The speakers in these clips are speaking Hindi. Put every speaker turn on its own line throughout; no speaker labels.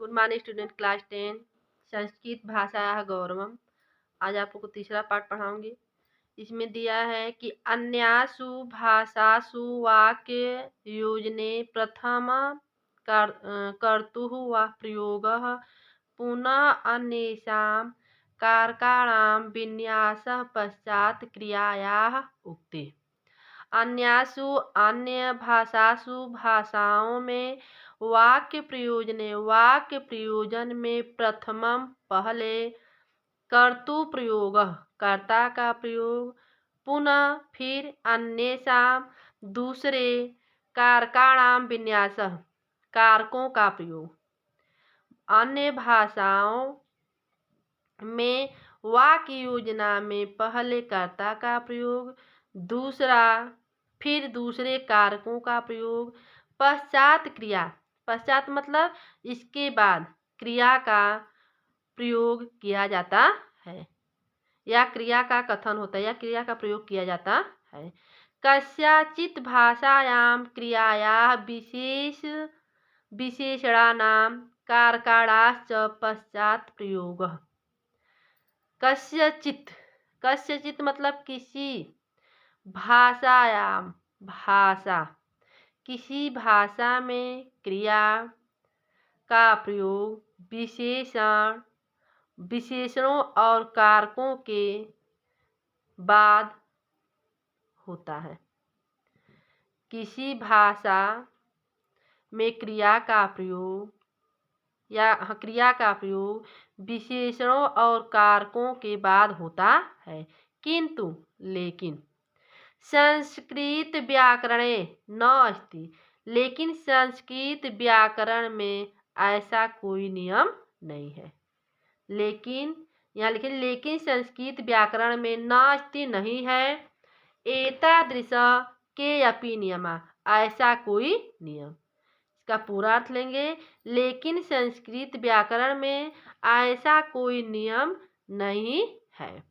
Good morning student class 10 Sanskrit भाषा गौरवम। आज आप लोग को तीसरा पाठ पढ़ाऊंगी। इसमें दिया है कि अन्यासु भाषासु वाक्य योजने प्रथम कर्तुः वा प्रयोगः पुनः अन्येषां कारकाणां विन्यासः पश्चात् क्रियायाः उक्ति। अन्यासु अन्य भाषासु भाषाओं में वाक्य प्रयोजन में प्रथमम पहले कर्तु प्रयोग कर्ता का प्रयोग पुनः फिर अन्येषां दूसरे कारकाणाम विन्यास कारकों का प्रयोग। अन्य भाषाओं में वाक्य योजना में पहले कर्ता का प्रयोग, दूसरा फिर दूसरे कारकों का प्रयोग, पश्चात क्रिया। पश्चात मतलब इसके बाद क्रिया का प्रयोग किया जाता है या क्रिया का कथन होता है या क्रिया का प्रयोग किया जाता है। कस्याचित् भाषायां क्रियायाः विशेषणानां कारकाणाश्च पश्चात प्रयोगः। कस्यचित् मतलब किसी भाषायाम भाषा किसी भाषा में क्रिया का प्रयोग विशेषणों और कारकों के बाद होता है। किसी भाषा में क्रिया का प्रयोग विशेषणों और कारकों के बाद होता है, किंतु लेकिन संस्कृत व्याकरणे न अस्ति। लेकिन संस्कृत व्याकरण में ऐसा कोई नियम नहीं है। लेकिन यहाँ लिखे लेकिन संस्कृत व्याकरण में न अस्ति नहीं है। एतादृश के अपि नियमा ऐसा कोई नियम। इसका पूरा अर्थ लेंगे, लेकिन संस्कृत व्याकरण में ऐसा कोई नियम नहीं है।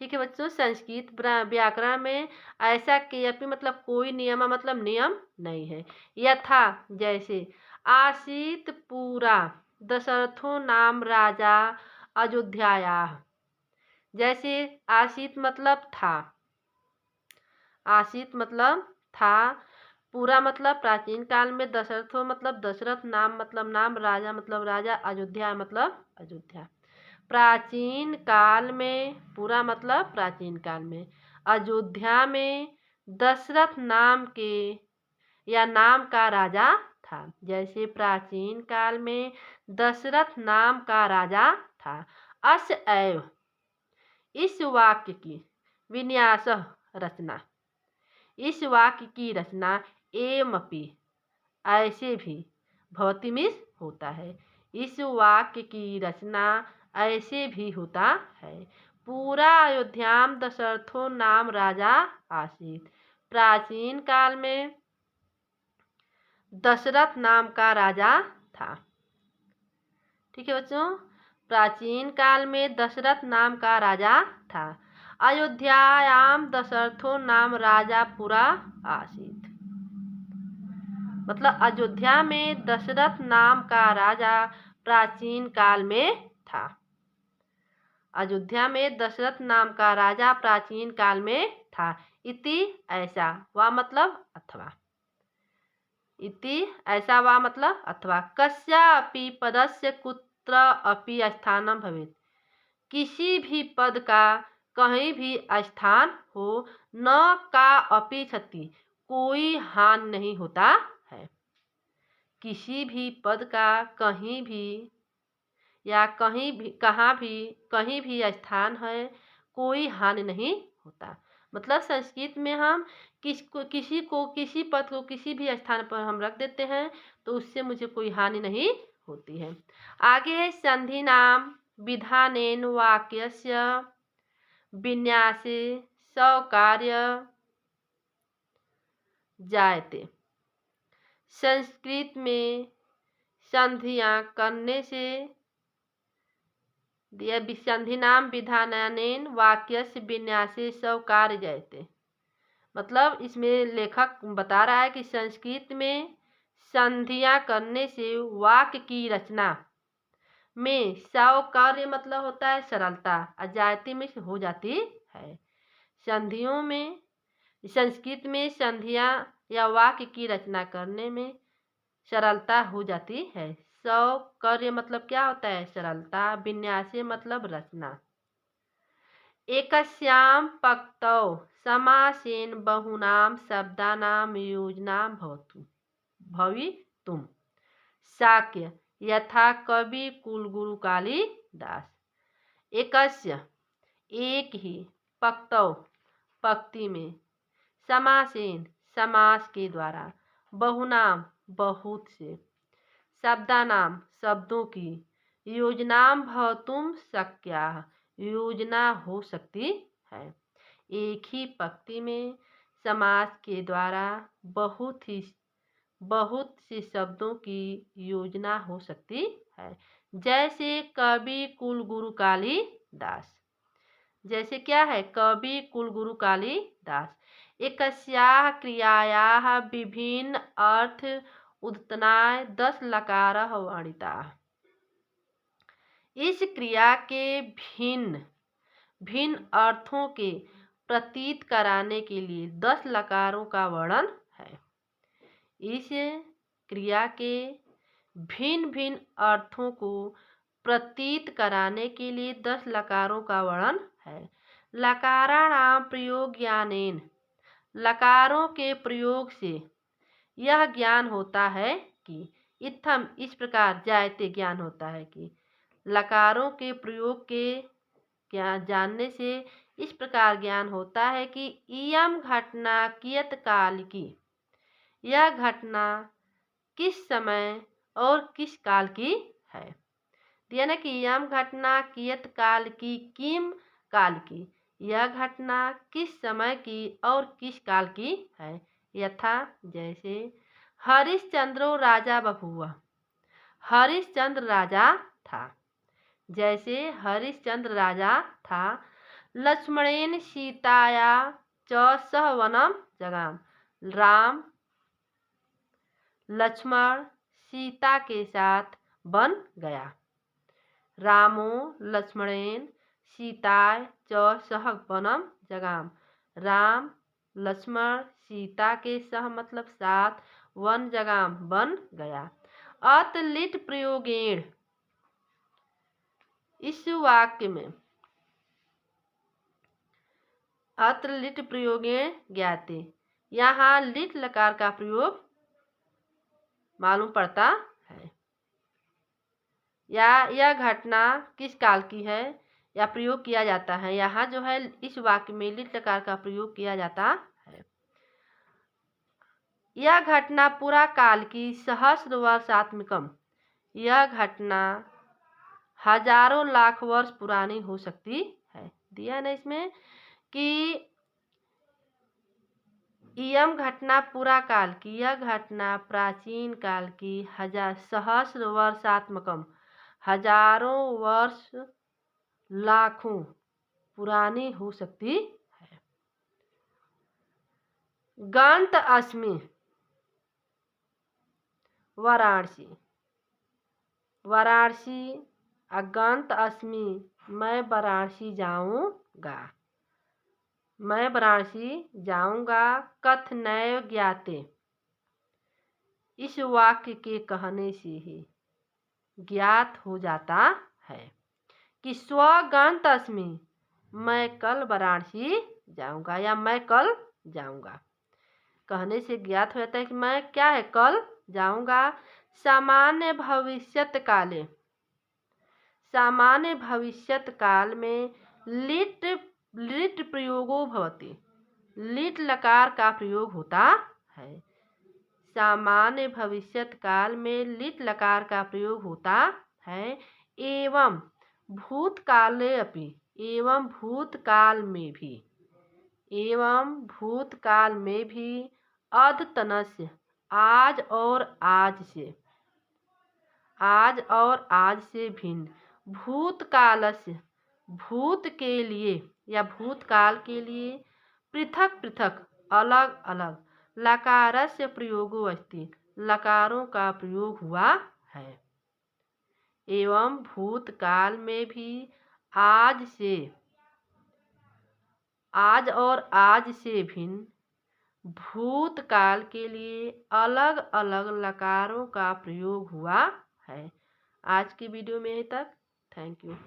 ठीक है बच्चों, संस्कृत व्याकरण में ऐसा केयपि मतलब कोई नियम मतलब नियम नहीं है। यथा जैसे आसीत पूरा दशरथो नाम राजा अयोध्यायाः। जैसे आसीत मतलब था, आसीत मतलब था, पूरा मतलब प्राचीन काल में, दशरथो मतलब दशरथ, नाम मतलब नाम, राजा मतलब राजा, अयोध्या मतलब अयोध्या। प्राचीन काल में, पूरा मतलब प्राचीन काल में, अयोध्या में दशरथ नाम के या नाम का राजा था। जैसे प्राचीन काल में दशरथ नाम का राजा था। अस एव इस वाक्य की विन्यास रचना, इस वाक्य की रचना एवमपि ऐसे भी भवति मिस होता है। इस वाक्य की रचना ऐसे भी होता है। पूरा अयोध्याम दशरथो नाम राजा आसीत। प्राचीन काल में दशरथ नाम का राजा था। ठीक है बच्चों, प्राचीन काल में दशरथ नाम का राजा था। अयोध्यायाम दशरथो नाम राजा पुरा आसीत। मतलब अयोध्या में दशरथ नाम का राजा प्राचीन काल में था। अयोध्या में दशरथ नाम का राजा प्राचीन काल में था। इति ऐसा वा मतलब अथवा, इति ऐसा वा मतलब अथवा। कस्यापि पदस्य कुत्र अपि स्थानं भवेत्। किसी भी पद का कहीं भी स्थान हो, न का अपि क्षति कोई हानि नहीं होता है। किसी भी पद का कहीं भी या कहीं भी स्थान है, कोई हानि नहीं होता। मतलब संस्कृत में हम किसी पद को किसी भी स्थान पर हम रख देते हैं तो उससे मुझे कोई हानि नहीं होती है। आगे है संधि नाम विधानेन वाक्यस्य विन्यासे सौकार्य जायते। संस्कृत में संधियां करने से संधि नाम विधानेन वाक्यस्य विन्यासे सौकार्य जायते। मतलब इसमें लेखक बता रहा है कि संस्कृत में संधियां करने से वाक्य की रचना में सौकर्य मतलब होता है सरलता, अजायती में हो जाती है। संधियों में संस्कृत में संधियां या वाक्य की रचना करने में सरलता हो जाती है। सौकर्य मतलब क्या होता है? सरलता। विन्यासे मतलब रचना। एकस्यां पक्तौ समासेन बहुनां शब्दानां योजना भवितुम्। शाक्य यथा कवि कुलगुरु कालिदास। एकस्य एक ही, पक्तौ पंक्ति में, समासेन समास के द्वारा, बहुनाम बहुत से, शब्दानाम शब्दों की, योजनाम भवतुम शक्याः योजना हो सकती है। एक ही पंक्ति में समास के द्वारा बहुत से शब्दों की योजना हो सकती है। जैसे कवि कुलगुरु कालिदास। जैसे क्या है? कवि कुलगुरु कालिदास। एकस्याः क्रियायाः विभिन्न अर्थ उद्यतनाय 10 लकारः वर्णिताः। इस क्रिया के भिन्न भिन्न अर्थों के प्रतीत कराने के लिए 10 लकारों का वर्णन है। इस क्रिया के भिन्न भिन्न अर्थों को प्रतीत कराने के लिए 10 लकारों का वर्णन है। लकाराणां प्रयोग ज्ञानेन। लकारों के प्रयोग से यह ज्ञान होता है कि इत्थम इस प्रकार जायते ज्ञान होता है कि लकारों के प्रयोग के ज्ञान जानने से इस प्रकार ज्ञान होता है कि इयम घटना कियत काल की। यह घटना किस समय और किस काल की है। दिया ना कि यम घटना कियत काल की, किम काल की। यह घटना किस समय की और किस काल की है। यथा जैसे हरिश्चंद्रो राजा बभूव। हरिश्चंद्र राजा था। जैसे हरिश्चंद्र राजा था। लक्ष्मणेन सीताया च सह वनम जगाम। राम लक्ष्मण सीता के साथ वन गया। रामो लक्ष्मणेन सीताय च सह वनम जगाम। राम लक्ष्मण सीता के सह मतलब साथ वन जगाम वन गया। अत लिट प्रयोगेण। इस वाक्य में अत्र लिट प्रयोगेण ज्ञाते। यहाँ लिट लकार का प्रयोग मालूम पड़ता है। या यह घटना किस काल की है या प्रयोग किया जाता है। यहाँ जो है इस वाक्य में लिट लकार का प्रयोग किया जाता है। यह घटना पूरा काल की सहस्र वर्षात्मकम। यह घटना हजारों लाख वर्ष पुरानी हो सकती है। दिया ना इसमें कि इयम घटना पूरा काल की। यह घटना प्राचीन काल की सहस्र वर्षात्मकम हजारों वर्ष लाखों पुरानी हो सकती है। गंत अस्मि वाराणसी। वाराणसी अगंत अस्मि मैं वाराणसी जाऊंगा। मैं वाराणसी जाऊंगा। कथ नैव ज्ञाते। इस वाक्य के कहने से ही ज्ञात हो जाता है कि स्वगंत अस्मि मैं कल वाराणसी जाऊंगा या मैं कल जाऊंगा। कहने से ज्ञात हो जाता है कि मैं क्या है कल जाऊंगा। सामान्य भविष्यत काले। सामान्य भविष्यत काल में लिट लिट प्रयोगो भवति। लिट लकार का प्रयोग होता है। सामान्य भविष्यत काल में लिट लकार का प्रयोग होता है। एवं भूतकाले अपि। एवं भूतकाल में भी। एवं भूतकाल में भी अद्यतनस्य आज और आज से। आज और आज से भिन्न। भूतकालस्य भूत के लिए या भूतकाल के लिए पृथक पृथक अलग अलग लकारस्य प्रयोगो अस्ति। लकारों का प्रयोग हुआ है एवं भूतकाल में भी आज से भिन्न भूतकाल के लिए अलग अलग लकारों का प्रयोग हुआ है। आज की वीडियो में यहीं तक। Thank you.